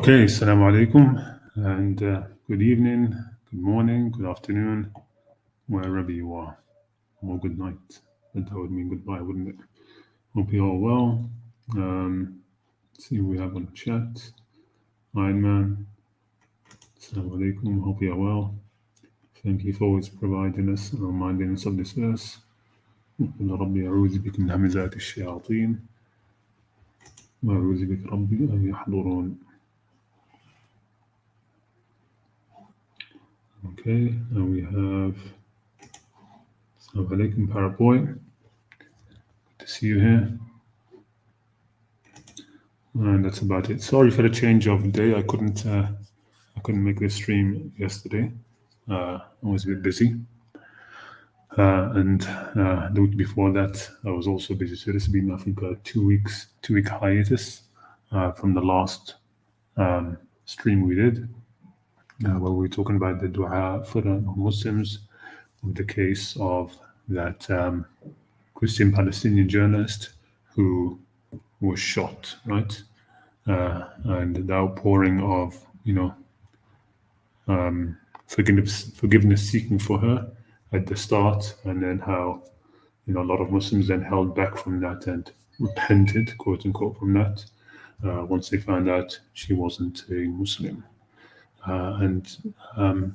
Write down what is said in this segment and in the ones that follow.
Okay, Assalamu alaikum, and good evening, good morning, good afternoon, wherever you are, or good night. That would mean goodbye, wouldn't it? Hope you're all well. Let's see who we have on the chat. Iron Man, Assalamu alaikum, hope you're well. Thank you for always providing us and reminding us of this verse. ربي أعوذ بك من همزات الشياطين وأعوذ بك ربي أن يحضرون. Okay, and we have Assalamu alaikum, Paraboy. Good to see you here. And that's about it. Sorry for the change of day. I couldn't make the stream yesterday. I was a bit busy. And the week before that, I was also busy. So this has been, I think, a 2-week hiatus from the last stream we did, where we were talking about the dua for the Muslims, with the case of that Christian Palestinian journalist who was shot, right? And the outpouring of, forgiveness seeking for her at the start, and then how, a lot of Muslims then held back from that and repented, quote unquote, from that once they found out she wasn't a Muslim. And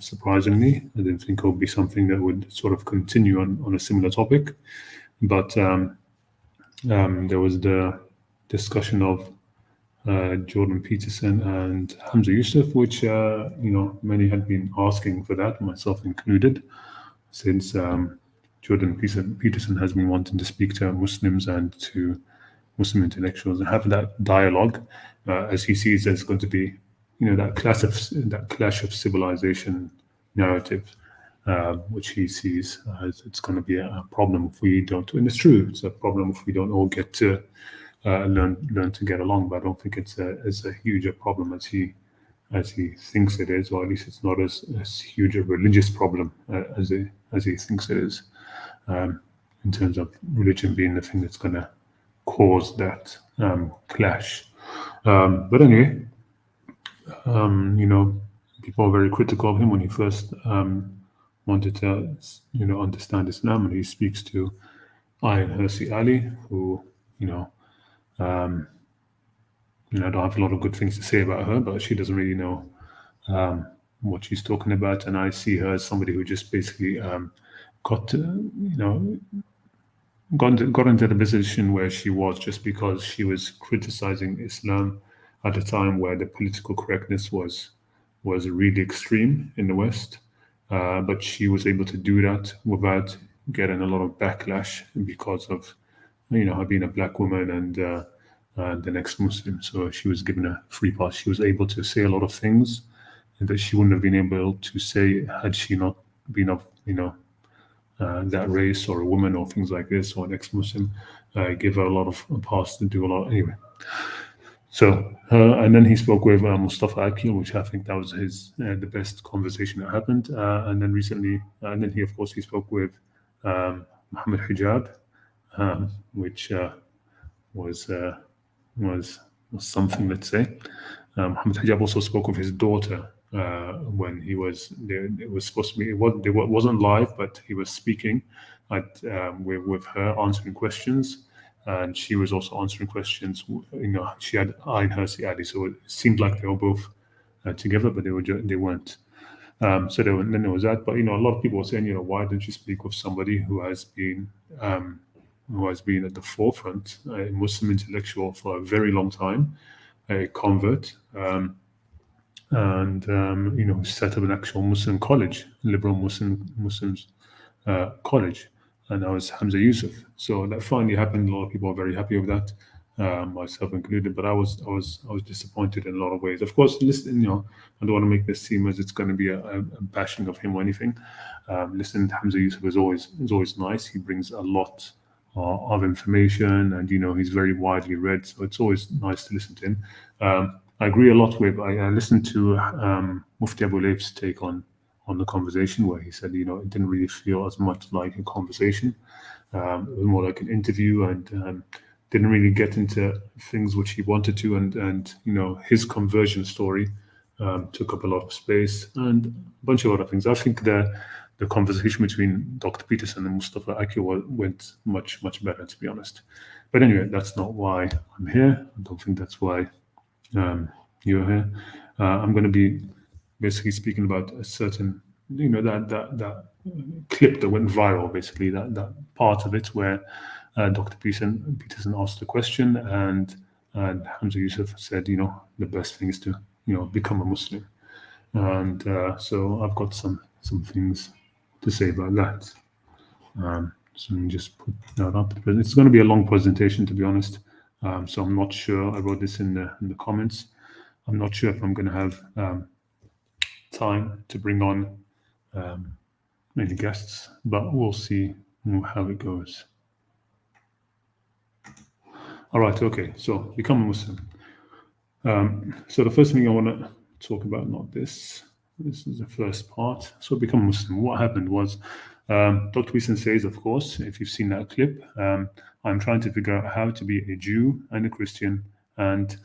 surprisingly, I didn't think it would be something that would sort of continue on a similar topic. But there was the discussion of Jordan Peterson and Hamza Yusuf, which many had been asking for that, myself included, since Jordan Peterson has been wanting to speak to Muslims and to Muslim intellectuals and have that dialogue, as he sees there's going to be, that clash of civilization narrative, which he sees as it's going to be a problem if we don't. And it's true, it's a problem if we don't all get to learn to get along. But I don't think it's a huge a problem as he thinks it is, or at least it's not as huge a religious problem as he thinks it is, in terms of religion being the thing that's going to cause that clash. But anyway, people are very critical of him when he first wanted to, understand Islam, and he speaks to Ayn Hirsi Ali, who, I don't have a lot of good things to say about her, but she doesn't really know what she's talking about, and I see her as somebody who just basically got into the position where she was just because she was criticizing Islam at a time where the political correctness was really extreme in the West, but she was able to do that without getting a lot of backlash because of her being a black woman and the next Muslim. So she was given a free pass. She was able to say a lot of things that she wouldn't have been able to say had she not been of that race, or a woman, or things like this, or an ex-Muslim. Give her a lot of pass to do a lot anyway. So, and then he spoke with Mustafa Akil, which I think that was the best conversation that happened. And then recently, and then he spoke with Muhammad Hijab, which was something, let's say. Muhammad Hijab also spoke with his daughter when he was there. It was supposed to be, it wasn't live, but he was speaking with her, answering questions. And she was also answering questions. She had Ayn Hirsi Ali, so it seemed like they were both together, but they weren't. So then there was that. But a lot of people were saying, why didn't you speak with somebody who has been at the forefront, a Muslim intellectual for a very long time, a convert, and who set up an actual Muslim college, liberal Muslims college. And that was Hamza Yusuf. So that finally happened. A lot of people are very happy with that, myself included. But I was disappointed in a lot of ways. Of course, listening, I don't want to make this seem as it's going to be a bashing of him or anything. Listening to Hamza Yusuf is always nice. He brings a lot of information, and he's very widely read. So it's always nice to listen to him. I agree a lot with. I listened to Mufti Abu Laif's take on the conversation, where he said, it didn't really feel as much like a conversation. It was more like an interview, and didn't really get into things which he wanted to, and his conversion story took up a lot of space and a bunch of other things. I think the conversation between Dr. Peterson and Mustafa Aki went much better, to be honest. But anyway, that's not why I'm here. I don't think that's why you're here. I'm going to be basically speaking about a certain, that clip that went viral, basically, that part of it where Dr. Peterson asked the question, and Hamza Yusuf said, the best thing is to, become a Muslim. And so I've got some things to say about that. So let me just put that up. It's going to be a long presentation, to be honest. So I'm not sure. I wrote this in the comments. I'm not sure if I'm going to have time to bring on many guests, but we'll see how it goes. All right, okay, so become a Muslim. So the first thing I want to talk about, not this is the first part. So become a Muslim. What happened was, Dr. Peterson says, of course, if you've seen that clip, I'm trying to figure out how to be a Jew and a Christian and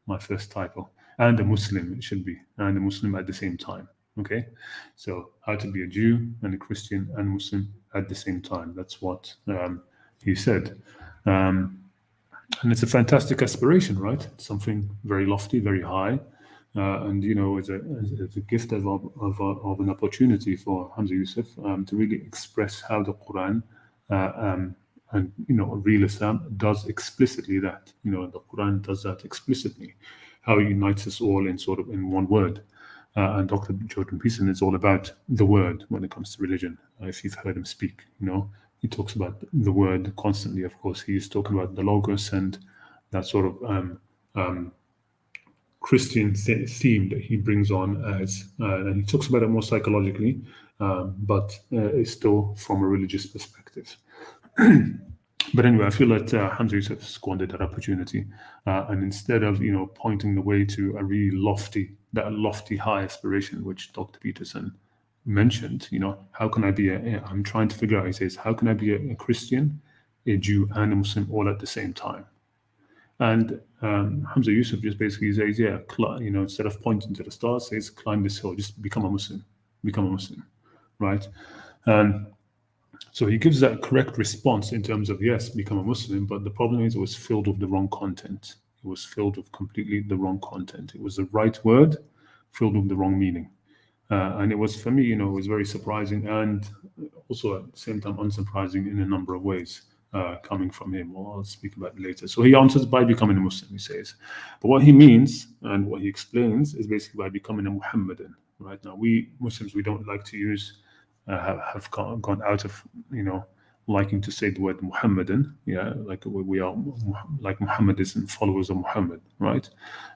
my first typo, and a Muslim, it should be, and a Muslim at the same time. Okay, so how to be a Jew and a Christian and Muslim at the same time. That's what he said. And it's a fantastic aspiration, right? It's something very lofty, very high. And, it's a gift of an opportunity for Hamza Yusuf to really express how the Qur'an and real Islam does explicitly that. The Qur'an does that explicitly, how it unites us all in one word. And Dr. Jordan Peterson is all about the word when it comes to religion. If you've heard him speak, he talks about the word constantly. Of course, he's talking about the logos and that sort of Christian theme that he brings on as, and he talks about it more psychologically, but it's still from a religious perspective. But anyway, I feel that Hamza Yusuf squandered that opportunity, and instead of pointing the way to a really lofty high aspiration, which Dr. Peterson mentioned, how can I be I'm trying to figure out, he says, how can I be a Christian, a Jew, and a Muslim all at the same time? And Hamza Yusuf just basically says, instead of pointing to the stars, says, climb this hill, just become a Muslim, right? And so he gives that correct response in terms of, yes, become a Muslim, but the problem is it was filled with the wrong content. It was filled with completely the wrong content. It was the right word filled with the wrong meaning. And it was, for me, it was very surprising and also at the same time unsurprising in a number of ways coming from him. Well, I'll speak about it later. So he answers by becoming a Muslim, he says. But what he means and what he explains is basically by becoming a Muhammadan. Right now, we Muslims, we don't like to use, have gone out of, liking to say the word Muhammadan. Yeah, like we are like Muhammadism, followers of Muhammad, right?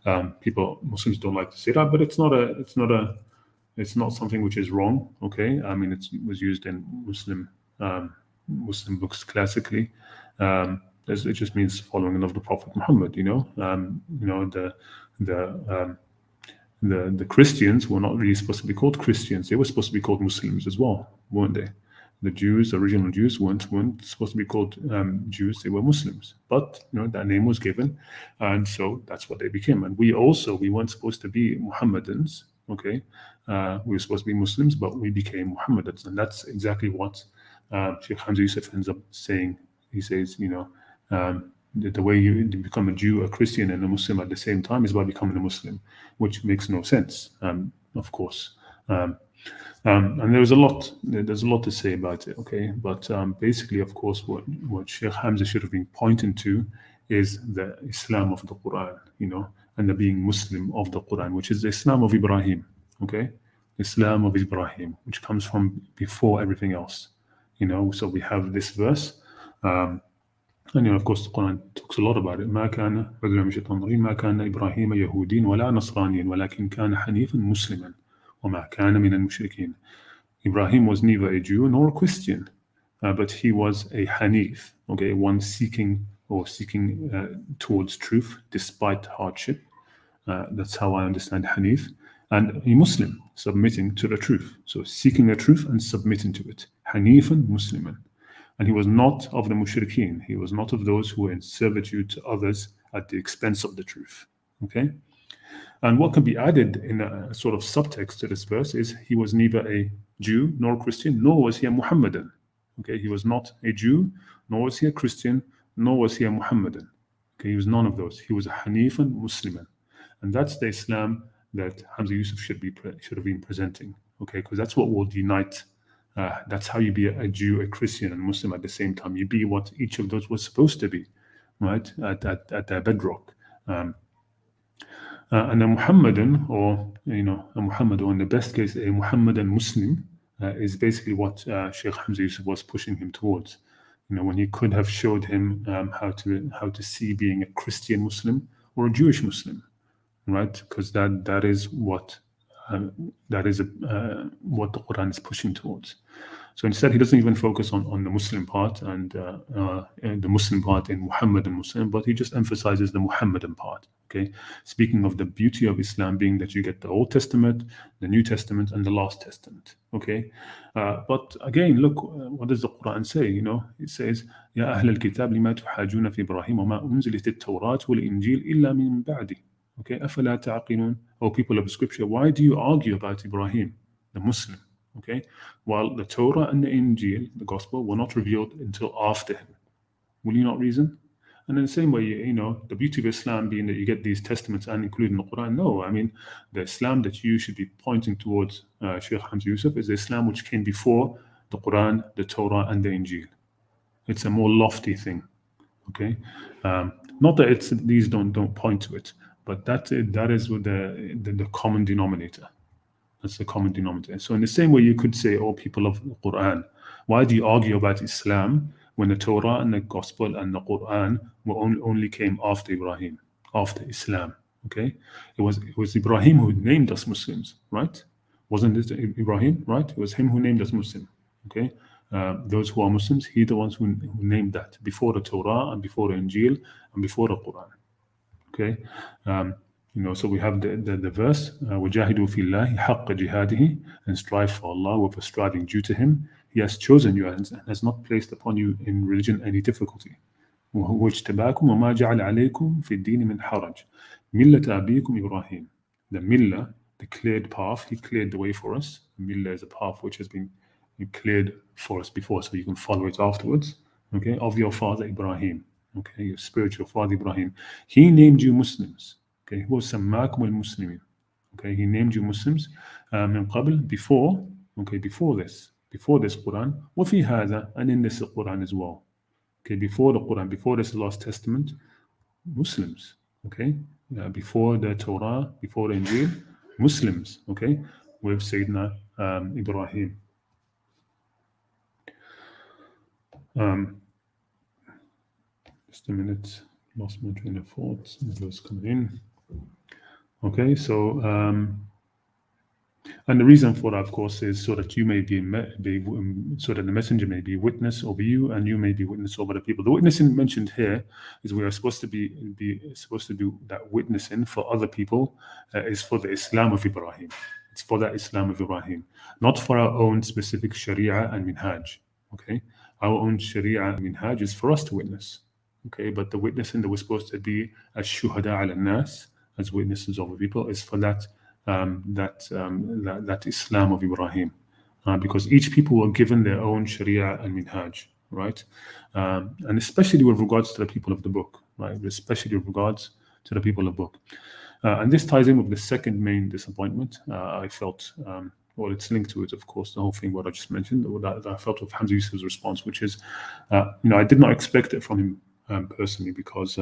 Muslims don't like to say that, but it's not something which is wrong. Okay, I mean, it was used in Muslim books classically. It just means following of the Prophet Muhammad. The Christians were not really supposed to be called Christians. They were supposed to be called Muslims as well, weren't they? The Jews, original Jews, weren't supposed to be called Jews. They were Muslims. But that name was given, and so that's what they became. And we weren't supposed to be Muhammadans. Okay, we were supposed to be Muslims, but we became Muhammadans, and that's exactly what Shaykh Hamza Yusuf ends up saying. He says, the way you become a Jew, a Christian, and a Muslim at the same time is by becoming a Muslim, which makes no sense, of course. And there's a lot to say about it, okay? But basically, of course, what Shaykh Hamza should have been pointing to is the Islam of the Qur'an, and the being Muslim of the Qur'an, which is the Islam of Ibrahim, okay? Islam of Ibrahim, which comes from before everything else, So we have this verse, and of course, the Quran talks a lot about it. ما كان إبراهيم يهوديا ولا نصرانيا ولكن كان حنيفا مسلما وما كان من المشركين. Ibrahim was neither a Jew nor a Christian, but he was a Hanif, okay, one seeking towards truth despite hardship. That's how I understand Hanif. And a Muslim, submitting to the truth. So seeking the truth and submitting to it. Hanifan Musliman. And he was not of the mushrikeen. He was not of those who were in servitude to others at the expense of the truth. Okay? And what can be added in a sort of subtext to this verse is he was neither a Jew nor a Christian, nor was he a Muhammadan. Okay, he was not a Jew, nor was he a Christian, nor was he a Muhammadan. Okay, he was none of those. He was a Hanifan Musliman. And that's the Islam that Hamza Yusuf should have been presenting. Okay, because that's what will unite. That's how you be a Jew, a Christian, and Muslim at the same time. You be what each of those was supposed to be, right? At their bedrock. And a Muhammadan, or a Muhammad, or in the best case, a Muhammadan Muslim, is basically what Shaykh Hamza Yusuf was pushing him towards. When he could have showed him how to see being a Christian Muslim or a Jewish Muslim, right? Because that is what what the Quran is pushing towards. So instead, he doesn't even focus on the Muslim part and the Muslim part in Muhammadan Muslim, but he just emphasizes the Muhammadan part. Okay, speaking of the beauty of Islam being that you get the Old Testament, the New Testament, and the Last Testament. Okay, but again, look, what does the Quran say? It says, "Ya Ahl al-Kitab lima tuhajuna fi Ibrahim wa ma unzilat at-Tawrat wal Injil illa min ba'di." Okay, أَفَلَا تَعْقِلُونَ? O people of the Scripture, why do you argue about Ibrahim, the Muslim? Okay, while the Torah and the Injil, the Gospel, were not revealed until after him. Will you not reason? And in the same way, the beauty of Islam being that you get these testaments and including the Quran. No, I mean, the Islam that you should be pointing towards, Shaykh Hamza Yusuf, is the Islam which came before the Quran, the Torah, and the Injil. It's a more lofty thing. Okay, not that these don't point to it. But that is what the common denominator. That's the common denominator. So in the same way, you could say, "Oh, people of the Quran, why do you argue about Islam when the Torah and the Gospel and the Quran only came after Ibrahim, after Islam?" Okay, it was Ibrahim who named us Muslims, right? Wasn't it Ibrahim, right? It was him who named us Muslim. Okay, those who are Muslims, he the ones who named that before the Torah and before the Injil and before the Quran. Okay, so we have the verse, وَجَاهِدُوا فِي اللَّهِ حَقَّ جِهَادِهِ, and strive for Allah with a striving due to Him. He has chosen you and has not placed upon you in religion any difficulty. وَاجْتَبَاكُمْ وَمَا جَعَلَ عَلَيْكُمْ فِي الدِّينِ مِنْ حَرَجٍ مِلَّةَ أَبِيكُمْ إِبْرَاهِيمَ. The millah, the cleared path, He cleared the way for us. Millah is a path which has been cleared for us before, so you can follow it afterwards. Okay, of your father Ibrahim. Okay, your spiritual father Ibrahim. He named you Muslims. Okay, هو سماكم المسلمين. Okay, He named you Muslims من قبل, before. Okay, before this Quran. وفي هذا, and in this Quran as well. Okay, before the Quran, before this Last Testament, Muslims. Okay, before the Torah, before the Injil, Muslims. Okay, with Sayyidina Ibrahim. Just a minute, lost my train of thought. It was coming in. Okay, so and the reason for that, of course, is so that you may so that the messenger may be witness over you, and you may be witness over the people. The witnessing mentioned here is we are supposed to be supposed to do that witnessing for other people is for the Islam of Ibrahim. It's for that Islam of Ibrahim, not for our own specific Sharia and Minhaj. Okay, our own Sharia and Minhaj is for us to witness. Okay, but the witnessing that we're supposed to be as shuhada ala nas, as witnesses over people, is for that Islam of Ibrahim, because each people were given their own Sharia and Minhaj, right? And especially with regards to the people of the book, right? Especially with regards to the people of the book, and this ties in with the second main disappointment I felt. Well, it's linked to it, of course, the whole thing what I just mentioned that I felt with Hamza Yusuf's response, which is, I did not expect it from him. Personally, because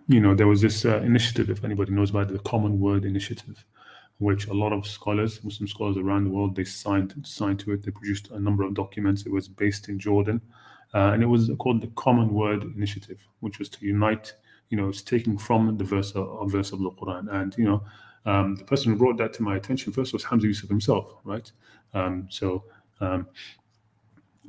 there was this initiative, if anybody knows about it, the Common Word Initiative, which a lot of scholars, Muslim scholars around the world, they signed to it. They produced a number of documents. It was based in Jordan, and it was called the Common Word Initiative, which was to unite. It's taken from the verse of the Quran, and the person who brought that to my attention first was Hamza Yusuf himself, right?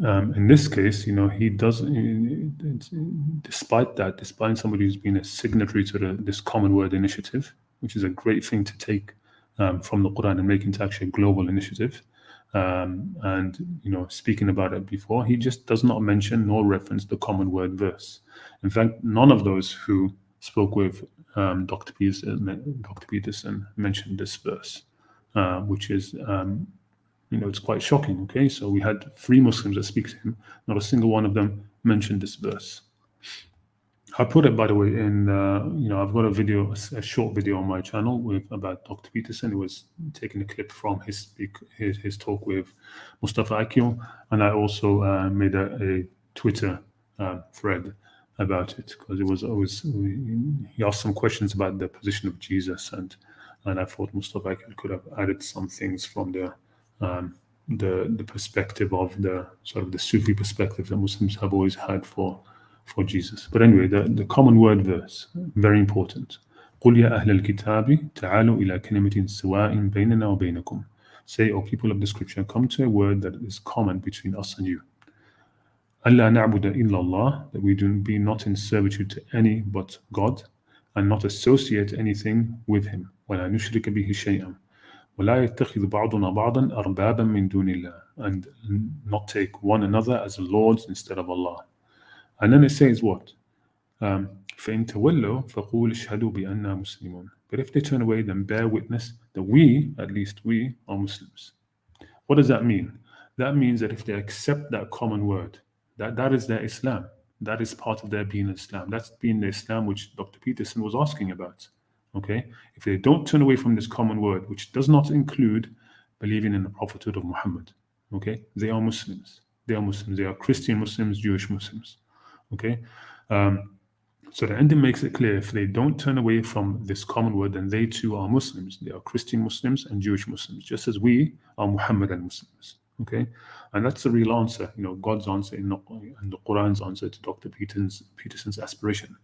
In this case, he doesn't. Despite somebody who's been a signatory to this Common Word Initiative, which is a great thing to take from the Quran and make into actually a global initiative, and speaking about it before, he just does not mention nor reference the common word verse. In fact, none of those who spoke with Dr. Peterson mentioned this verse, which is it's quite shocking. Okay, so we had 3 Muslims that speak to him. Not a single one of them mentioned this verse. I put it, by the way, in I've got a short video on my channel about Dr. Peterson. It was taking a clip from his talk with Mustafa Akil, and I also made a Twitter thread about it, because he asked some questions about the position of Jesus, and I thought Mustafa Akil could have added some things from the perspective of the sort of the Sufi perspective that Muslims have always had for Jesus. But anyway, the common word verse, very important. قُلْ يَا أَهْلَ الْكِتَابِ تَعَالُوا إِلَى كَلِمَةٍ سَوَاءٍ بَيْنَنَا وَبَيْنَكُمْ. Say, O people of the scripture, come to a word that is common between us and you. أَلَّا نَعْبُدَ إِلَّا اللَّهِ, that we do be not in servitude to any but God, and not associate anything with him. وَلَا نُشْرِكَ بِهِ شَيْئًا. وَلَا يَتَّخِذْ بَعْضُنَا بَعْضًا أَرْبَابًا مِنْ دُونِ اللَّهِ, and not take one another as lords instead of Allah. And then it says what? فَإِن تَوَلَّوْا فَقُولْ اشْهَدُوا بِأَنَّا مُسْلِمُونَ. But if they turn away, then bear witness that we, at least we, are Muslims. What does that mean? That means that if they accept that common word, that is their Islam. That is part of their being Islam. That's being the Islam which Dr. Peterson was asking about. Okay? If they don't turn away from this common word, which does not include believing in the prophethood of Muhammad, okay, they are Muslims. They are Muslims. They are Christian Muslims, Jewish Muslims. Okay, so the ending makes it clear: if they don't turn away from this common word, then they too are Muslims. They are Christian Muslims and Jewish Muslims, just as we are Muhammadan Muslims. Okay, and that's the real answer. God's answer and the Quran's answer to Dr. Peterson's aspiration.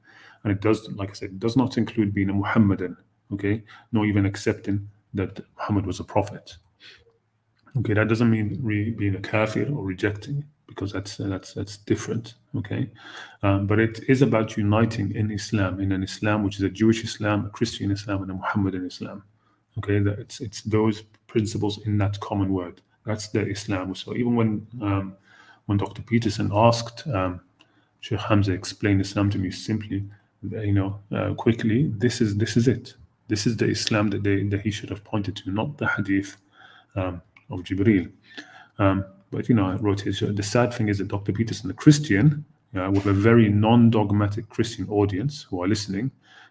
And it does, like I said, it does not include being a Muhammadan. Okay, nor even accepting that Muhammad was a prophet. Okay, that doesn't mean being a kafir or rejecting, because that's different. Okay, but it is about uniting in Islam, in an Islam which is a Jewish Islam, a Christian Islam, and a Muhammadan Islam. Okay, it's those principles in that common word. That's the Islam. So even when Dr. Peterson asked Shaykh Hamza, explain Islam to me simply, quickly, this is it. This is the Islam that he should have pointed to, not the hadith of Jibreel. But I wrote here, the sad thing is that Dr. Peterson, a Christian, with a very non-dogmatic Christian audience who are listening,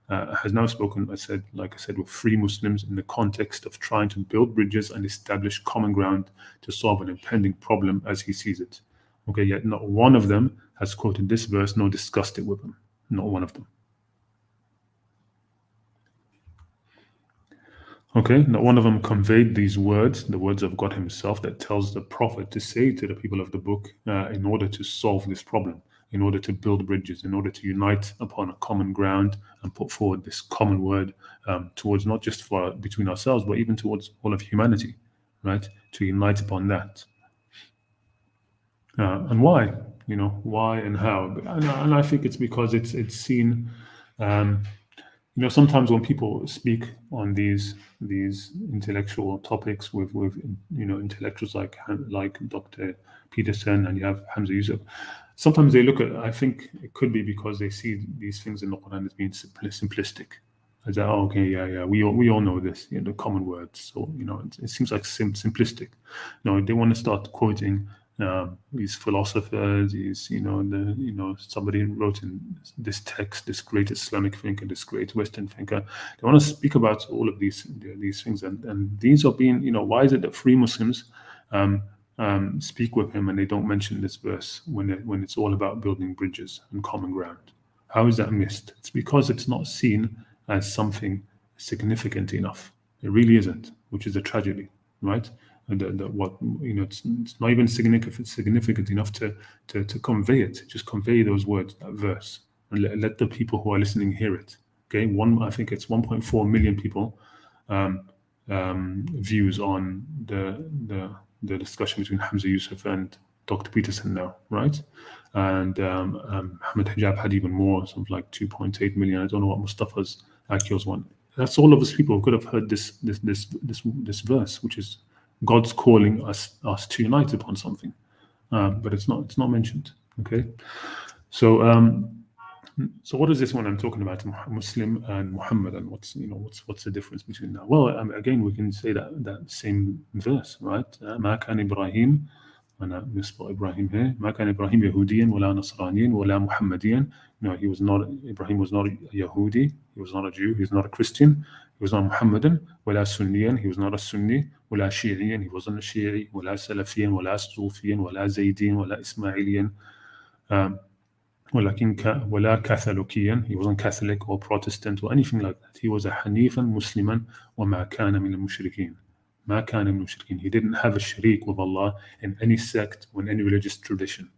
has now spoken, like I said, with 3 Muslims in the context of trying to build bridges and establish common ground to solve an impending problem as he sees it. Okay, yet not one of them has quoted this verse nor discussed it with him. Not one of them. Okay, not one of them conveyed these words, the words of God himself that tells the prophet to say to the people of the book in order to solve this problem, in order to build bridges, in order to unite upon a common ground and put forward this common word towards not just between ourselves, but even towards all of humanity, right? To unite upon that. And why? Why and how? And I think it's because it's seen... sometimes when people speak on these intellectual topics with intellectuals like Dr. Peterson, and you have Hamza Yusuf, sometimes they look at, I think it could be because they see these things in the Quran as being simplistic. As that, we all know this, the common words. So it seems like simplistic. They want to start quoting these philosophers, somebody wrote in this text, this great Islamic thinker, this great Western thinker. They want to speak about all of these things, and these are being, why is it that 3 Muslims speak with him and they don't mention this verse when it's all about building bridges and common ground? How is that missed? It's because it's not seen as something significant enough. It really isn't, which is a tragedy, right? And it's not even significant enough to convey it. Just convey those words, that verse, and let the people who are listening hear it. Okay, I think it's 1.4 million people views on the discussion between Hamza Yusuf and Dr. Peterson now, right? And Ahmed Hijab had even more, something like 2.8 million. I don't know what Mustafa's Akil's one. That's all of us people who could have heard this verse, which is God's calling us to unite upon something, but it's not mentioned. Okay, so so what is this one I'm talking about? Muslim and Muhammad, and what's the difference between that? Well, again, we can say that same verse, right? ما كان إبراهيم, أنا نسبة إبراهيم here. ما كان إبراهيم يهوديا ولا نصرانيا ولا محمديا. Ibrahim was not a Yahudi, he was not a Jew, he was not a Christian, he was not Muhammadan, ولا سنيا, he was not a Sunni, ولا شيعيا, he wasn't a Shi'i, ولا سلفيا, ولا صوفيا, ولا زيديا, ولا إسماعيليا. ولا Catholic, he wasn't Catholic or Protestant or anything like that. He was a Hanifan Musliman وما كان من المشركين. ما كان من المشركين. He didn't have a sharik with Allah in any sect or in any religious tradition,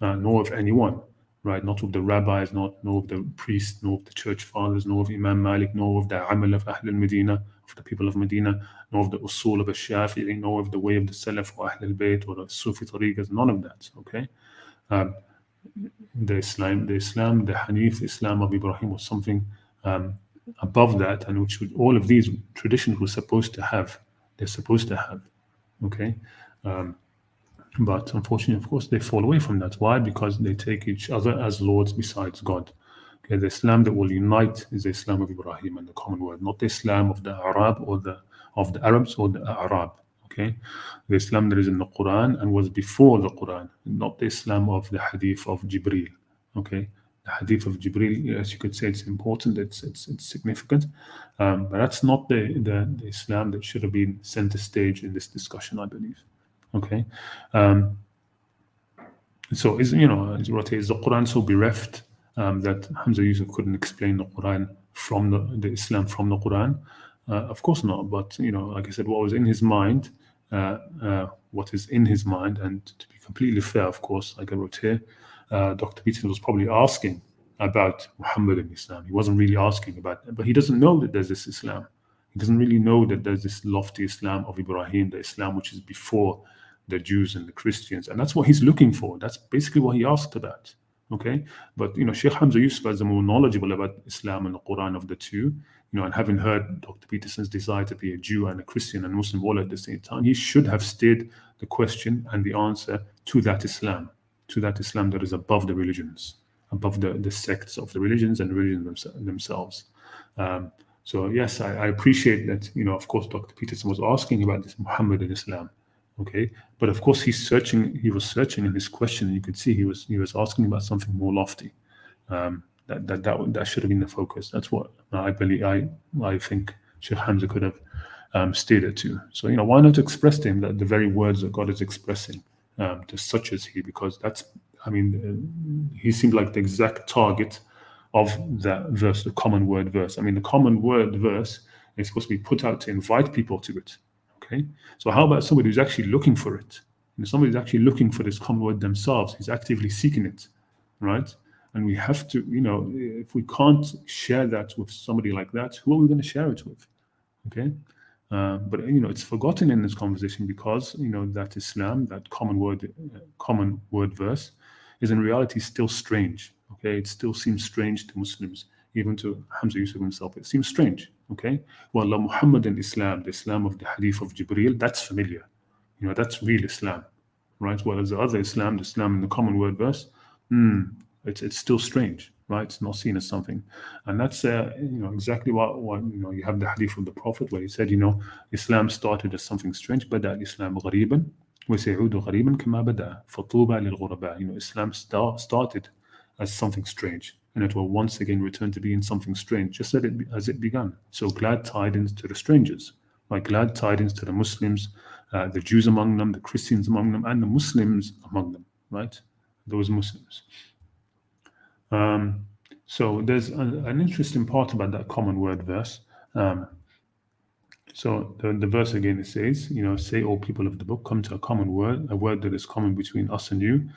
nor of anyone, right? Not of the rabbis, nor of the priests, nor of the church fathers, nor of Imam Malik, nor of the Amal of Ahl al-Medina, of the people of Medina, nor of the Usul of al-Shafi'i, nor of the way of the Salaf or Ahl al-Bayt or the Sufi tariqas, none of that, okay? The Hanif Islam of Ibrahim was something above that, and which all of these traditions were supposed to have. They're supposed to have, okay? But unfortunately, of course, they fall away from that. Why? Because they take each other as lords besides God. Okay, the Islam that will unite is the Islam of Ibrahim and the common word, not the Islam of the Arab or of the Arabs or the Arab. Okay, the Islam that is in the Quran and was before the Quran, not the Islam of the Hadith of Jibril. Okay, the Hadith of Jibril, yes, you could say it's important, it's significant, but that's not the Islam that should have been center stage in this discussion, I believe. Okay, so is the Quran so bereft that Hamza Yusuf couldn't explain the Quran from the Islam from the Quran? Of course not, but like I said, what was in his mind, what is in his mind, and to be completely fair, of course, like I wrote here, Dr. Peterson was probably asking about Muhammad and Islam. He wasn't really asking about it, but he doesn't know that there's this Islam. He doesn't really know that there's this lofty Islam of Ibrahim, the Islam which is before the Jews and the Christians, and that's what he's looking for. That's basically what he asked about. Okay, but Shaykh Hamza Yusuf, as the more knowledgeable about Islam and the Quran of the two, and having heard Dr. Peterson's desire to be a Jew and a Christian and Muslim all at the same time, he should have steered the question and the answer to that Islam that is above the religions, above the sects of the religions and the religions themselves. So yes, I appreciate that. Of course, Dr. Peterson was asking about this Muhammadan Islam. Okay, but of course he was searching in his question, and you could see he was asking about something more lofty. That should have been the focus. That's what I believe. I think Shaykh Hamza could have steered it to. So why not express to him that the very words that God is expressing to such as he, because he seemed like the exact target of that verse, the common word verse. The common word verse is supposed to be put out to invite people to it. Okay, so how about somebody who's actually looking for it? Somebody who's actually looking for this common word themselves. He's actively seeking it, right? And we have to, if we can't share that with somebody like that, who are we going to share it with? Okay, but it's forgotten in this conversation because that Islam, that common word verse, is in reality still strange. Okay, it still seems strange to Muslims, even to Hamza Yusuf himself. It seems strange. Okay, well, Muhammadan Islam, the Islam of the Hadith of Jibril, that's familiar. That's real Islam, right? Whereas the other Islam, the Islam in the common word verse, it's still strange, right? It's not seen as something, and that's exactly what you have the Hadith of the Prophet where he said, Islam started as something strange, بدا الإسلام غريبا وسيعود غريبا كما بدأ فطوبى للغرباء. Islam started as something strange, and it will once again return to being something strange, just as it began. So glad tidings to the strangers, like glad tidings to the Muslims, the Jews among them, the Christians among them, and the Muslims among them, right? Those Muslims. So there's an interesting part about that common word verse. So the verse again, it says, say, all people of the book, come to a common word, a word that is common between us and you,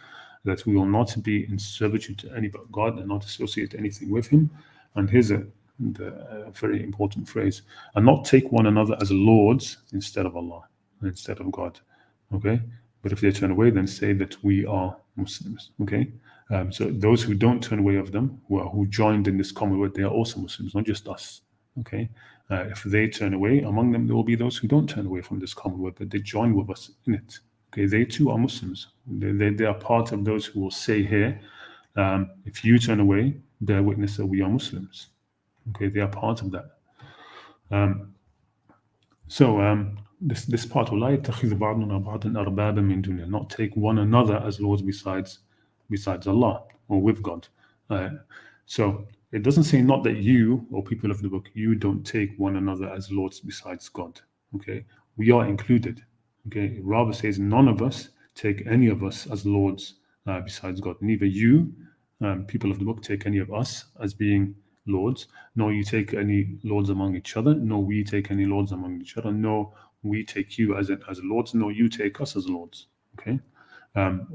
that we will not be in servitude to any but God and not associate anything with him. And here's a very important phrase, and not take one another as lords instead of Allah, instead of God. Okay, but if they turn away, then say that we are Muslims. Okay, so those who don't turn away of them, who joined in this common word, they are also Muslims, not just us. Okay, if they turn away, among them there will be those who don't turn away from this commonwealth, but they join with us in it. Okay, they too are Muslims. They are part of those who will say here, if you turn away, bear witness that we are Muslims. Okay, they are part of that. This part, وَلَا يَتَّخِذُ بَعْضُنَا بَعْضًا أَرْبَابًا مِنْ دُونِ اللَّهِ, not take one another as lords besides Allah or with God. So it doesn't say not that you or people of the book, you don't take one another as lords besides God. Okay, we are included. Okay, it rather says none of us take any of us as lords besides God. Neither you, people of the book, take any of us as being lords, nor you take any lords among each other, nor we take any lords among each other, nor we take you as lords, nor you take us as lords. Okay,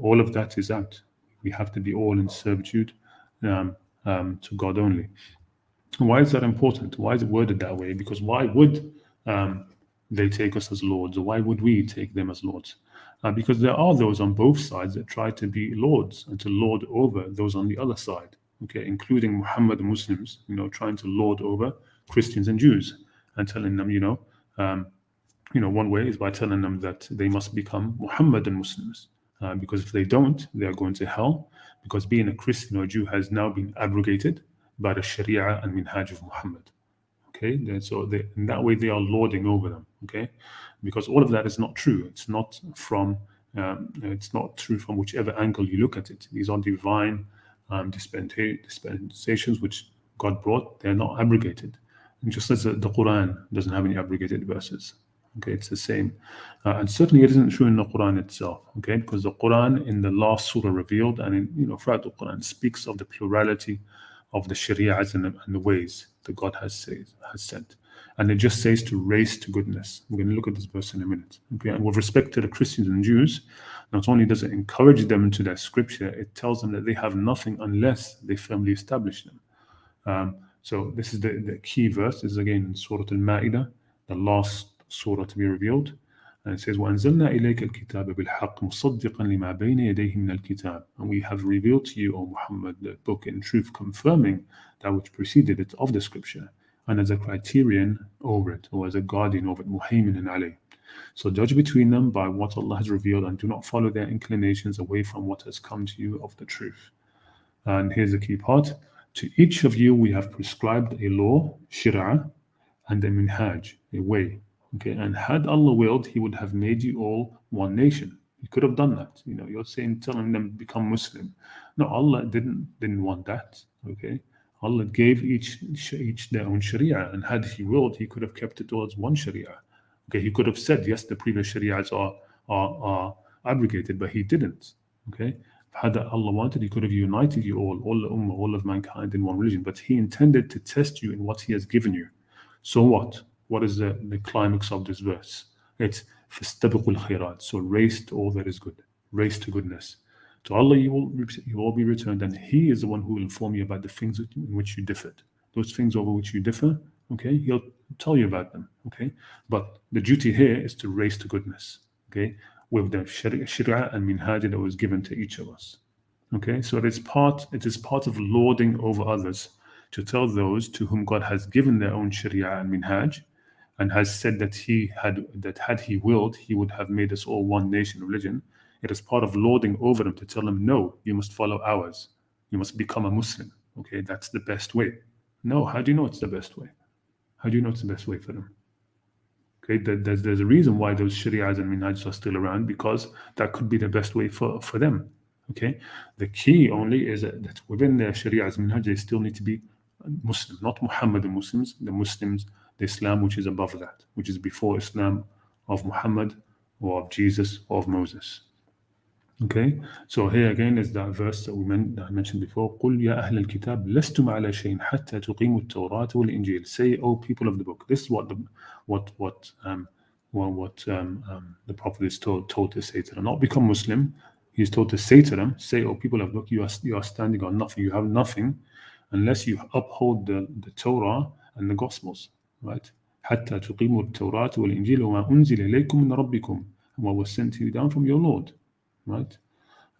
all of that is out. We have to be all in servitude to God only. Why is that important? Why is it worded that way? Because why would they take us as lords, or why would we take them as lords? Because there are those on both sides that try to be lords and to lord over those on the other side. Okay, including Muhammad Muslims, trying to lord over Christians and Jews and telling them, one way is by telling them that they must become Muhammadan Muslims. Because if they don't, they are going to hell, because being a Christian or Jew has now been abrogated by the Sharia and Minhaj of Muhammad. Okay, in that way they are lording over them. Okay, because all of that is not true. It's not true from whichever angle you look at it. These are divine dispensations which God brought. They are not abrogated, and just as the Qur'an doesn't have any abrogated verses. Okay, it's the same. And certainly it isn't true in the Quran itself, okay, because the Quran in the last surah revealed and throughout the Quran speaks of the plurality of the shari'as and the ways that God has said. And it just says to race to goodness. We're going to look at this verse in a minute. Okay, and with respect to the Christians and Jews, not only does it encourage them into their scripture, it tells them that they have nothing unless they firmly establish them. So this is the key verse. This is again in Surah Al-Ma'idah, the last surah to be revealed, and it says وَأَنزَلْنَا إِلَيْكَ الْكِتَابَ بِالْحَقِّ مُصَدِّقًا لِمَا بَيْنَ يَدَيْهِ مِنَ الْكِتَابِ, and we have revealed to you, O Muhammad, the book in truth, confirming that which preceded it of the scripture, and as a criterion over it, or as a guardian over it, مُهَيْمِنًا عَلَيْهِ. So judge between them by what Allah has revealed, and do not follow their inclinations away from what has come to you of the truth. And here's the key part: to each of you we have prescribed a law, shir'ah, and a minhaj, a way. Okay, and had Allah willed, He would have made you all one nation. He could have done that. You're telling them become Muslim. No, Allah didn't want that. Okay, Allah gave each their own Sharia, and had He willed, He could have kept it all as one Sharia. Okay, He could have said yes, the previous Sharias are abrogated, but He didn't. Okay, had Allah wanted, He could have united you all the ummah, all of mankind in one religion. But He intended to test you in what He has given you. So what? What is the climax of this verse? It's فَاسْتَبِقُوا الْخَيْرَاتِ, so race to all that is good, race to goodness. To Allah you will be returned, and He is the one who will inform you about the things in which you differed. Those things over which you differ, okay, He'll tell you about them, okay? But the duty here is to race to goodness, okay, with the Shari'ah and Minhaj that was given to each of us. Okay, so it is part of lording over others to tell those to whom God has given their own Sharia and Minhaj, and has said that had He willed, He would have made us all one nation religion. It is part of lording over them to tell them, no, you must follow ours. You must become a Muslim. Okay, that's the best way. No, how do you know it's the best way? How do you know it's the best way for them? Okay, there's a reason why those Sharias and Minhajs are still around, because that could be the best way for them. Okay, the key only is that within their Sharias and Minhaj, they still need to be Muslim, not Muhammadan Muslims, the Muslims, the Islam which is above that, which is before Islam of Muhammad or of Jesus or of Moses. Okay, so here again is that verse that I mentioned before. قُلْ يَا أَهْلَ الْكِتَابِ لَسْتُمْ عَلَى شَيْءٍ حَتَّى تُقِيمُوا التَّوْرَاةَ وَالْإِنْجِيلَ. Say, O people of the book. This is what the Prophet is told to say to them. Not become Muslim. He's told to say to them, say, O people of the book, you are standing on nothing. You have nothing unless you uphold the Torah and the Gospels, right? حَتَّى تُقِيمُوا التَّوْرَاةَ وَالْإِنْجِيلَ وَمَا أُنزِلَ إِلَيْكُم مِّن رَبِّكُمْ, and what was sent to you down from your Lord, right?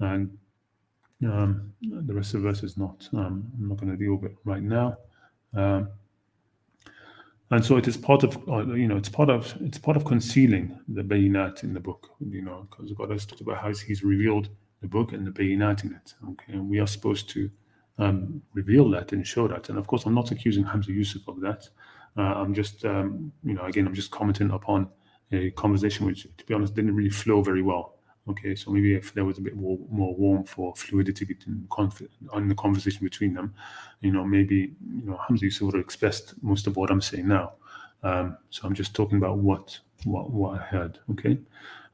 And the rest of the verse is not. I'm not going to deal with it right now. And so it is part of, it's part of concealing the bayinat in the book, because God has talked about how He's revealed the book and the bayinat in it. Okay, and we are supposed to reveal that and show that. And of course, I'm not accusing Hamza Yusuf of that. I'm just, again, I'm just commenting upon a conversation which, to be honest, didn't really flow very well. Okay, so maybe if there was a bit more warmth or fluidity on the conversation between them, maybe Hamza Yusuf would have expressed most of what I'm saying now. So I'm just talking about what I heard. Okay,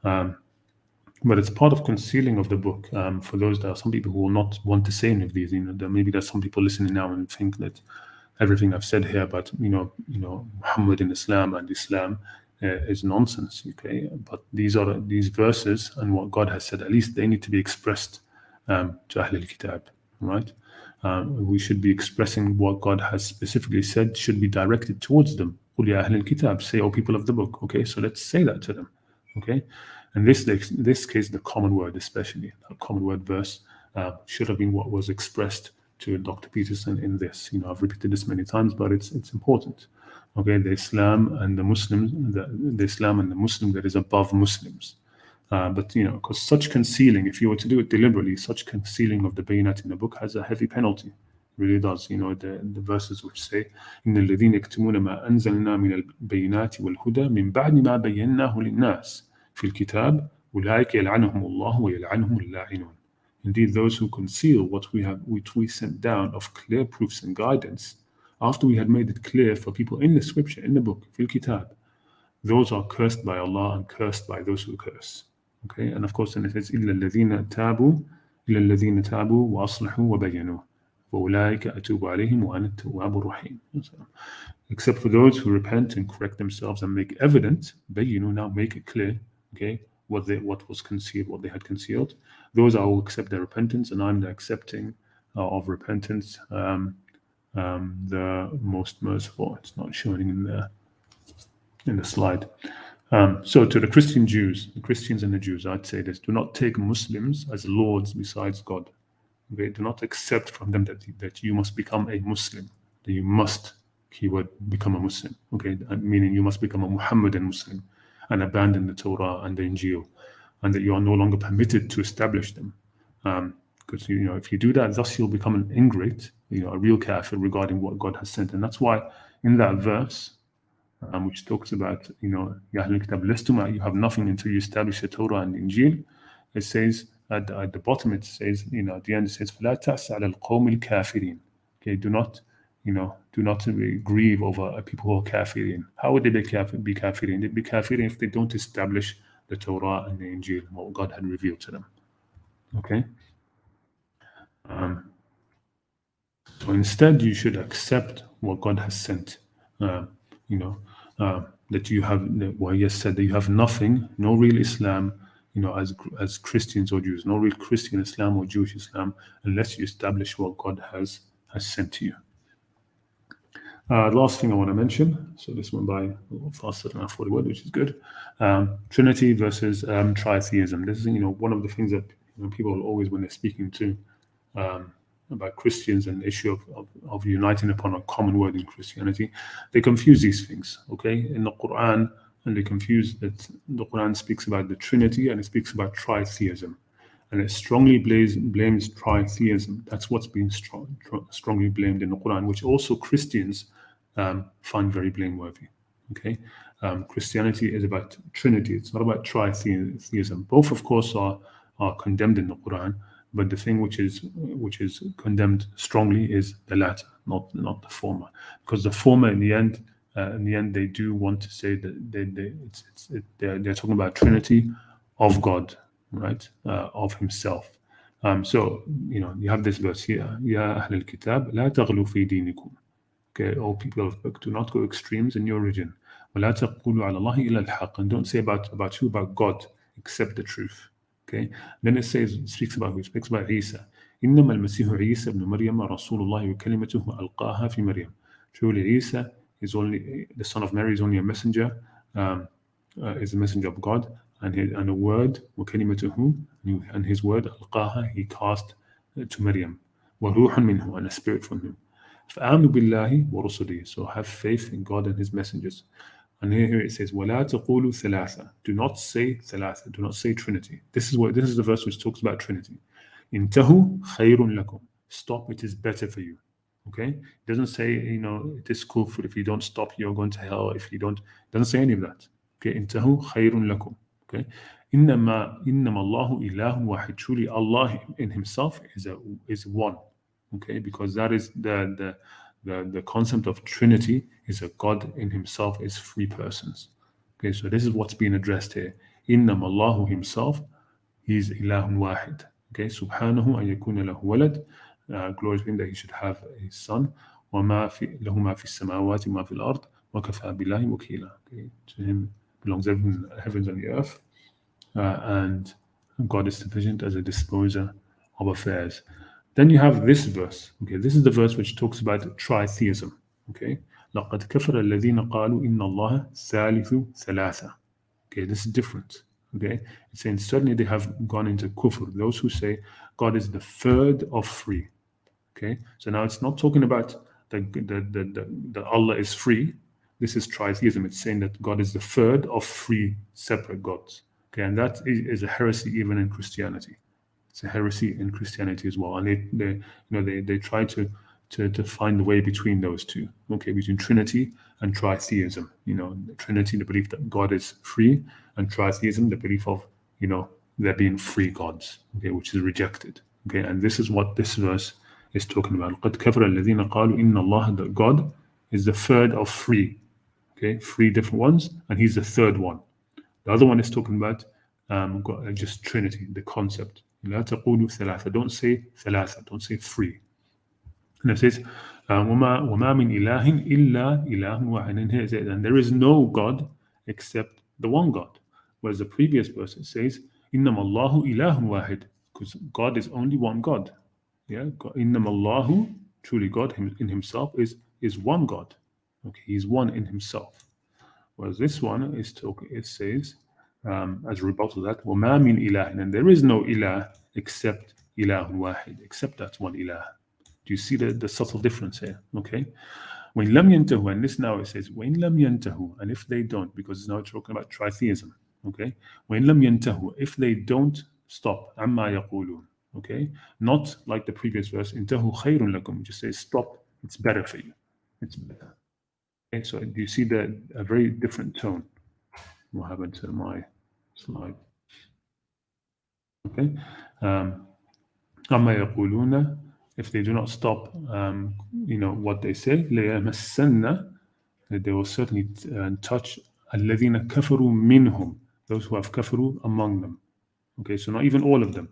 but it's part of concealing of the book. For those, there are some people who will not want to say any of these. Maybe there's some people listening now and think that everything I've said here about Muhammad and Islam is nonsense. Okay, but these verses and what God has said, at least they need to be expressed to Ahl al-Kitab, right? We should be expressing what God has specifically said should be directed towards them. قُلْ يَا أَهْلَ الْكِتَابِ, say, O people of the book. Okay, so let's say that to them. Okay, and this case, the common word, especially the common word verse, should have been what was expressed to Dr. Peterson in this. I've repeated this many times, but it's important. Okay, the Islam and the Muslims, the Islam and the Muslim that is above Muslims. But because such concealing, if you were to do it deliberately, such concealing of the bayinat in the book has a heavy penalty. It really does. The verses which say, إِنَّ الَّذِينَ يَكْتُمُونَ مَا أَنزَلْنَا مِنَ الْبَيِّنَاتِ وَالْهُدَى مِنْ بَعْدِ مَا بَيَّنَّاهُ لِلنَّاسِ فِي الْكِتَابِ أُولَٰئِكَ يَلْعَنُهُمُ اللَّهُ وَيَلْعَنُهُمُ اللَّاعِنُونَ. Indeed, those who conceal which we sent down of clear proofs and guidance, after we had made it clear for people in the scripture, in the book, fil kitab, those are cursed by Allah and cursed by those who curse. Okay, and of course, then it says, إِلَّا الَّذِينَ تَابُوا وَأَصْلَحُوا وَبَيَّنُوا وَأُولَٰئِكَ أَتُوبُ عَلَيْهِمْ وَأَنَا التَّوَّابُ الرَّحِيمُ. Except for those who repent and correct themselves and make evident, now make it clear, okay, what was concealed, what they had concealed. Those I will accept their repentance, and I'm the accepting of repentance, the most merciful. It's not showing in the slide. So to the Christians and the Jews, I'd say this: do not take Muslims as lords besides God. Okay? Do not accept from them that you must become a Muslim, that you must, keyword, become a Muslim. Okay, meaning you must become a Muhammadan Muslim and abandon the Torah and the Injil, and that you are no longer permitted to establish them. Because if you do that, thus you'll become an ingrate, a real kafir regarding what God has sent. And that's why in that verse, which talks about, Ya Ahl al-Kitab, you have nothing until you establish the Torah and the Injil, it says at the bottom, it says, at the end it says, فَلَا تَأْسَ عَلَى الْقَوْمِ الْكَافِرِينَ. Okay, do not grieve over people who are kafirin. How would they be kafirin? They'd be kafirin if they don't establish the Torah and the Injil, what God had revealed to them. Okay. So instead, you should accept what God has sent. That you have, He has said that you have nothing, no real Islam, as Christians or Jews, no real Christian Islam or Jewish Islam, unless you establish what God has sent to you. Last thing I want to mention, so this went by a little faster than I thought it would, which is good. Trinity versus tritheism. This is, one of the things that people always, when they're speaking to about Christians and the issue of uniting upon a common word in Christianity, they confuse these things. Okay, in the Qur'an, and they confuse that the Qur'an speaks about the Trinity and it speaks about tritheism. And it strongly blames tritheism. That's what's being strongly blamed in the Quran, which also Christians find very blameworthy. Okay, Christianity is about Trinity. It's not about tritheism. Both, of course, are condemned in the Quran, but the thing which is condemned strongly is the latter, not the former. Because the former, in the end, they do want to say that they're talking about Trinity of God. Right, of himself. So you have this verse here. Ya Ahl al-Kitab, la taghlu fi dinikum. Okay, all people of the book, do not go extremes in your religion. وَلَا تَقُولُوا عَلَى اللَّهِ إِلَّا الْحَقَّ. And don't say about who, about God, except the truth. Okay, then it speaks about Isa. إِنَّمَا الْمَسِيحُ عِيسَى ابْنُ مَرْيَمَ رَسُولُ اللَّهِ وَكَلِمَتُهُ أَلْقَاهَا فِي مَرْيَمَ. Truly, Isa is only the son of Mary, is only a messenger, is a messenger of God. And a word, وَكَلِمَتُهُ, and his word, أَلْقَاهَا, he cast to Maryam, وَرُوحٌ مِّنْهُ, and a spirit from him. فآمنوا بالله ورسله. So have faith in God and His messengers. And here it says, وَلَا تَقُولُوا ثَلَاثَةً. Do not say ثَلَاثَة. Do not say Trinity. This is the verse which talks about Trinity. انتهوا خير لكم. Stop, it is better for you. Okay? It doesn't say, it is kufr. If you don't stop, you're going to hell. If you don't, it doesn't say any of that. Okay? انتهوا خير لكم. Okay? إنما الله إله واحد. Truly, Allah in Himself is one. Okay? Because that is the concept of Trinity, is a God in Himself is three persons. Okay? So this is what's being addressed here. إنما Allah Himself, He is ilahun wahid. Okay? Subhanahu an yakuna lahu walad. Glory to Him that He should have a son. وما في له ما في السماوات وما في الأرض وكفى بالله وكيلا. Okay? To Him belongs everything in the heavens and the earth. And God is sufficient as a disposer of affairs. Then you have this verse. Okay, this is the verse which talks about tritheism. Okay, لقد كفر الذين قالوا إن الله ثالث ثلاثة. Okay, this is different. Okay, it's saying certainly they have gone into kufr. Those who say God is the third of three. Okay, so now it's not talking about that Allah is free. This is tritheism. It's saying that God is the third of three separate gods. Okay, and that is a heresy even in Christianity. It's a heresy in Christianity as well, and they try to find the way between those two. Okay, between Trinity and tritheism. Trinity, the belief that God is free, and tritheism, the belief of there being three gods. Okay, which is rejected. Okay, and this is what this verse is talking about. قد كفر الذين قالوا إن الله, that God is the third of three. Okay, three different ones, and He's the third one. The other one is talking about just Trinity, the concept. لا تقولوا ثلاثة. Don't say ثلاثة. Don't say three. And it says, وما من إله إلا إله واحد. And there is no God except the one God. Whereas the previous verse it says, إنما الله إله واحد, because God is only one God. Yeah, إنما الله, truly God in Himself is one God. Okay, He's one in Himself. Whereas this one it says, as a rebuttal to that, وَمَا مِنْ إِلَهٍ, and there is no ilah except ilahun wahid, except that one ilah. Do you see the subtle difference here? Okay. وَإِنْ لَمْ يَنْتَهُ, and this now it says, وَإِنْ لَمْ يَنْتَهُ, and if they don't, because it's now talking about tritheism. Okay. وَإِنْ لَمْ يَنْتَهُ, if they don't stop, عَمَّا يَقُولُونَ. Okay. Not like the previous verse, انتهوا خير لكم, just say stop, it's better for you. It's better. Okay. So do you see a very different tone? What happened to my slide? Okay. أما يقولون, if they do not stop, what they say, ليمسن, that they will certainly touch الذين كفروا منهم, those who have kafaru among them. Okay, so not even all of them.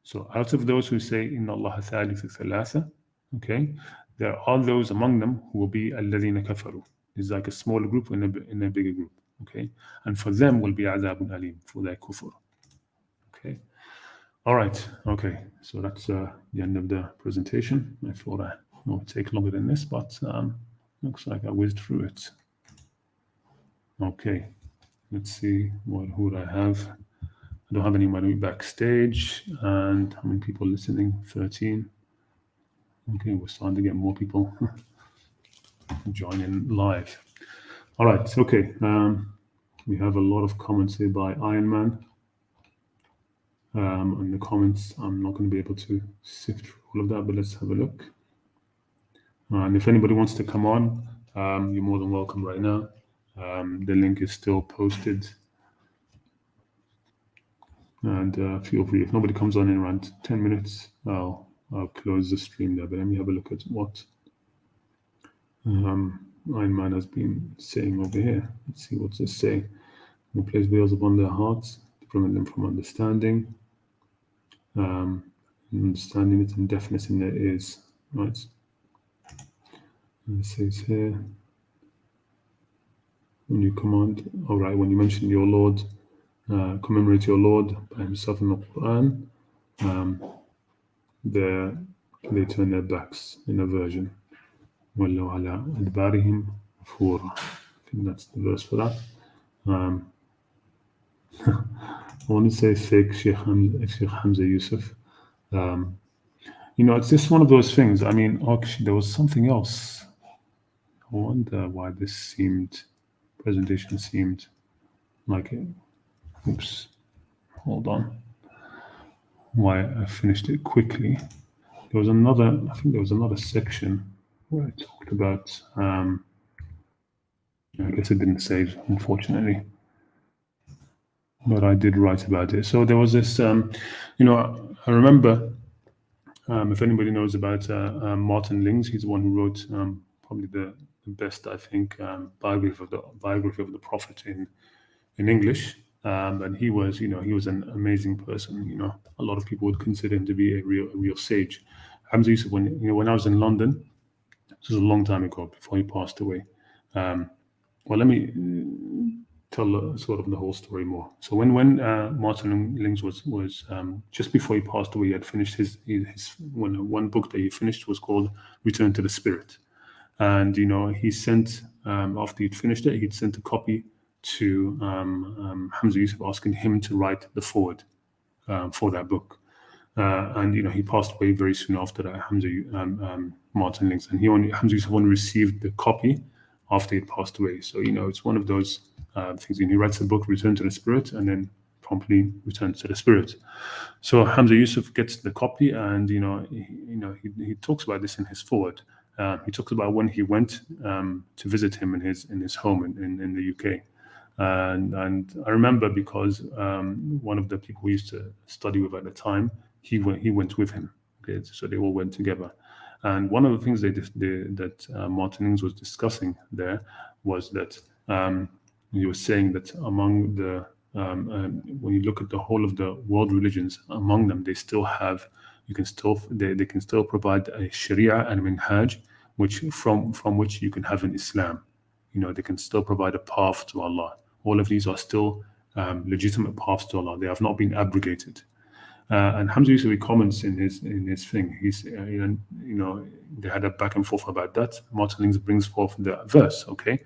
So out of those who say إن الله ثالث ثلاثة, okay, there are those among them who will be الذين كفروا. It's like a smaller group in a bigger group. Okay, and for them will be عذاب أليم, for their kufr. Okay. All right. Okay. So that's the end of the presentation. I thought it would take longer than this, but looks like I whizzed through it. Okay. Let's see who I have. I don't have anybody backstage. And how many people listening? 13. Okay, we're starting to get more people joining live. All right. Okay. We have a lot of comments here by Iron Man. In the comments, I'm not going to be able to sift through all of that, but let's have a look. And if anybody wants to come on, you're more than welcome right now. The link is still posted. And feel free. If nobody comes on in around 10 minutes, I'll close the stream there. But let me have a look at what Iron Man has been saying over here. Let's see what's this say. Who place veils upon their hearts to prevent them from understanding. Understanding it and deafness in their ears, right? And it says here, when you when you mention your Lord, commemorate your Lord by Himself in the Qur'an, they turn their backs in aversion. وَلَّوْ عَلَىٰ أَدْبَارِهِمْ نُفُورًا. I think that's the verse for that. I want to say fake Shaykh Hamza Yusuf. It's just one of those things. I mean, actually, there was something else. I wonder why this presentation seemed like it. Oops, hold on. Why I finished it quickly. I think there was another section where I talked about, I guess it didn't save, unfortunately, but I did write about it. So there was this, I remember, if anybody knows about Martin Lings, he's the one who wrote probably the best, I think, biography of the Prophet in English. And he was an amazing person. A lot of people would consider him to be a real sage. Hamza Yusuf, when I was in London, this was a long time ago before he passed away. Well, let me tell sort of the whole story more. So when Martin Lings was just before he passed away, he had finished his one book that he finished was called Return to the Spirit, and he sent after he'd finished it, he'd sent a copy to Hamza Yusuf asking him to write the foreword for that book. And he passed away very soon after that, Martin Lings, and Hamza Yusuf only received the copy after he passed away. So it's one of those things. He writes a book, Return to the Spirit, and then promptly returns to the Spirit. So Hamza Yusuf gets the copy, and he talks about this in his foreword. He talks about when he went to visit him in his home in the UK. And I remember because one of the people we used to study with at the time, he went with him. Okay, so they all went together. And one of the things that Martin Lings was discussing there was that he was saying that among the when you look at the whole of the world religions, among them they still have they can still provide a Sharia and minhaj, which from which you can have an Islam. They can still provide a path to Allah. All of these are still legitimate paths to Allah. They have not been abrogated. And Hamza Yusuf comments in his thing. He's they had a back and forth about that. Martin Lings brings forth the verse, okay,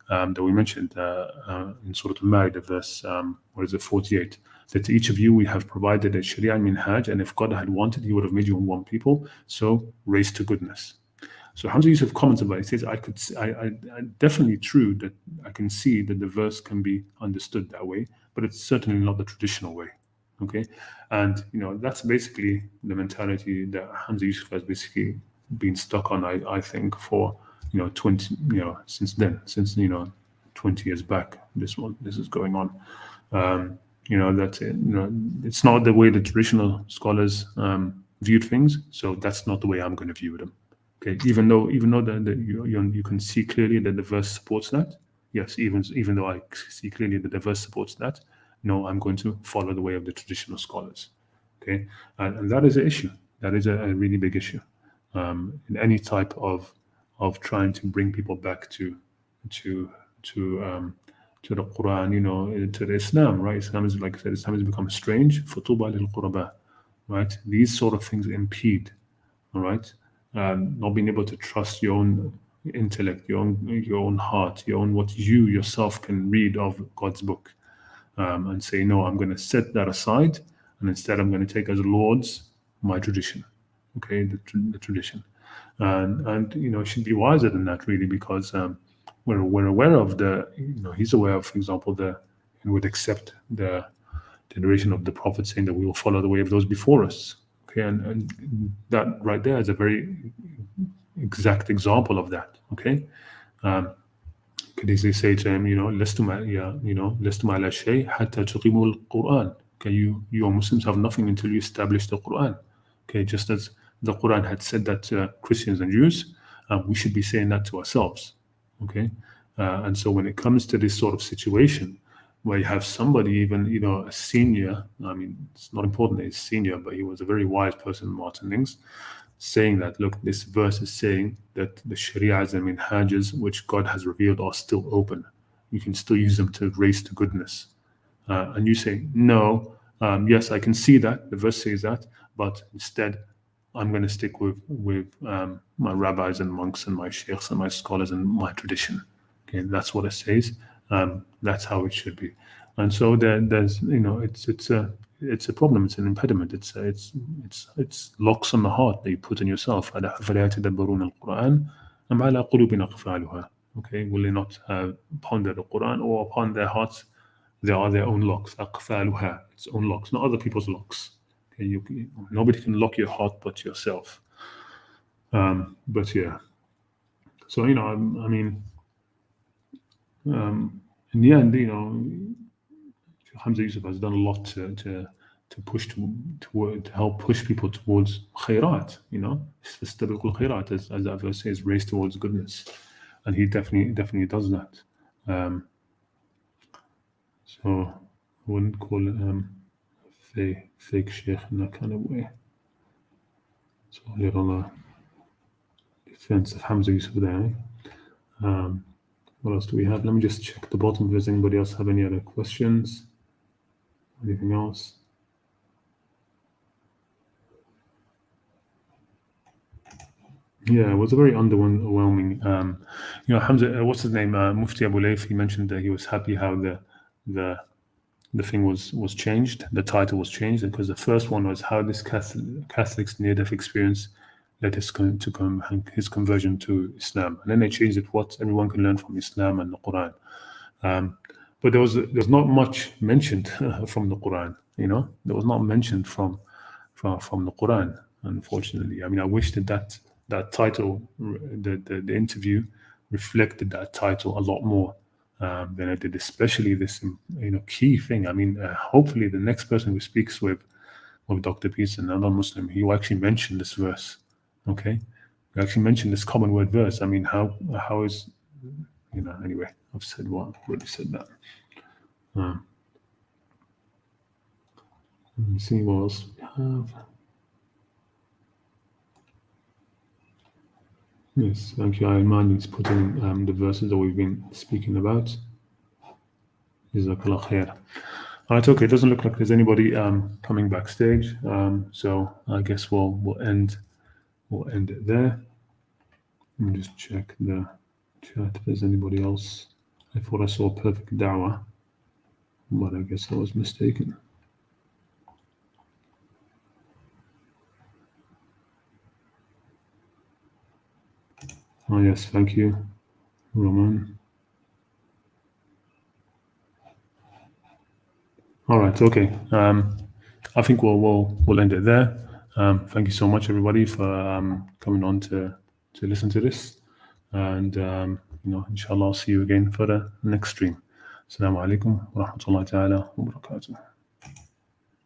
that we mentioned in Surah Al-Ma'idah, verse 48. That to each of you we have provided a Sharia and minhaj, and if God had wanted, He would have made you one people. So race to goodness. So Hamza Yusuf comments about it. He says, I definitely true that I can see that the verse can be understood that way, but it's certainly not the traditional way. Okay, and that's basically the mentality that Hamza Yusuf has basically been stuck on. I think for 20 since 20 years back. This is going on. That's it. It's not the way the traditional scholars viewed things, so that's not the way I'm going to view them. Okay, even though that you can see clearly that the verse supports that. Yes, even though I see clearly that the verse supports that. No, I'm going to follow the way of the traditional scholars. Okay, and that is an issue. That is a really big issue in any type of trying to bring people back to the Quran, to the Islam. Right? Islam is, like I said, Islam has become strange. Futuba lil qurba. Right? These sort of things impede. All right, not being able to trust your own intellect, your own heart, what you yourself can read of God's book. And say, no, I'm going to set that aside, and instead I'm going to take as Lord's my tradition, okay, the tradition, and should be wiser than that, really, because we're aware of he's aware of, for example, and would accept the narration of the Prophet saying that we will follow the way of those before us, okay, and that right there is a very exact example of that, okay. Because they say to him, لَسْتُمْ عَلَى شَيْءٍ حَتَّى تُقِيمُوا الْقُرْآنَ. Okay, you Muslims have nothing until you establish the Qur'an. Okay, just as the Qur'an had said that to Christians and Jews, we should be saying that to ourselves. Okay, and so when it comes to this sort of situation, where you have somebody, even a senior, I mean, it's not important that he's senior, but he was a very wise person, Martin Lings, saying that, look, this verse is saying that the Sharia'as and minhajas which God has revealed are still open. You can still use them to race to goodness. And you say, no, yes, I can see that. The verse says that, but instead, I'm going to stick with my rabbis and monks and my sheikhs and my scholars and my tradition. Okay, that's what it says. That's how it should be. And so there's, it's a problem. It's an impediment. It's locks on the heart that you put in yourself. أَفَلَا يَتَدَبَّرُونَ الْقُرْآنَ أَمْ عَلَى قُلُوبٍ أَقْفَالُهَا. Okay, will they not ponder the Quran, or upon their hearts there are their own locks? أَقْفَالُهَا, its own locks, not other people's locks. Okay, nobody can lock your heart but yourself. But yeah, so I mean, in the end, Shaykh Hamza Yusuf has done a lot to push to help push people towards khairat. Istabiqul khairat, as that verse says, race towards goodness, and he definitely does that. So I wouldn't call it fake sheikh in that kind of way. So a little defense of Hamza Yusuf there. What else do we have? Let me just check the bottom if there's anybody else have any other questions. Anything else? Yeah, it was a very underwhelming. Hamza, what's his name? Mufti Abu Layth, he mentioned that he was happy how the thing was changed. The title was changed because the first one was how this Catholic's near-death experience led his conversion to Islam, and then they changed it. What everyone can learn from Islam and the Quran. But there's not much mentioned from the Quran. There was not mentioned from the Quran. Unfortunately, I mean, I wish that title, the interview, reflected that title a lot more than it did, especially this key thing. I mean, hopefully the next person who speaks with Dr. Peterson, another Muslim, he will actually mention this verse. Okay, he actually mentioned this common word verse. I mean, how is anyway, I've said what I've already said that. Let me see what else we have. Yes, thank you. Iman's putting the verses that we've been speaking about. Jazakallah khair. All right, okay. It doesn't look like there's anybody coming backstage, so I guess we'll end it there. Let me just check the chat if there's anybody else. I thought I saw perfect da'wah, but I guess I was mistaken. Oh yes, thank you, Roman. All right, okay. I think we'll end it there. Thank you so much, everybody, for coming on to listen to this, and inshallah, I'll see you again for the next stream. Assalamu alaikum wa rahmatullahi ta'ala wa barakatuh.